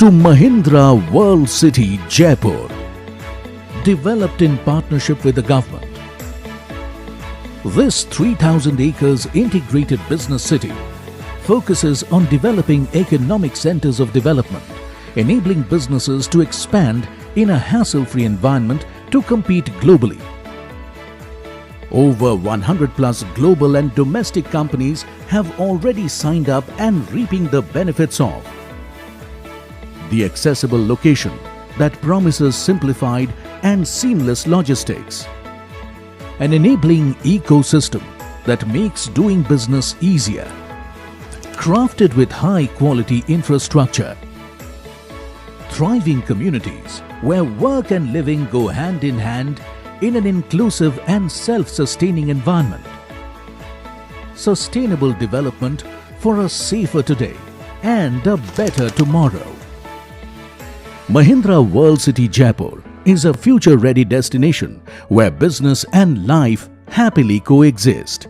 to Mahindra World City, Jaipur. Developed in partnership with the government. This 3,000 acres integrated business city focuses on developing economic centers of development, enabling businesses to expand in a hassle-free environment to compete globally. Over 100 plus global and domestic companies have already signed up and reaping the benefits of the accessible location that promises simplified and seamless logistics, an enabling ecosystem that makes doing business easier, crafted with high-quality infrastructure, thriving communities where work and living go hand in hand in an inclusive and self-sustaining environment, sustainable development for a safer today and a better tomorrow. Mahindra World City, Jaipur is a future-ready destination where business and life happily coexist.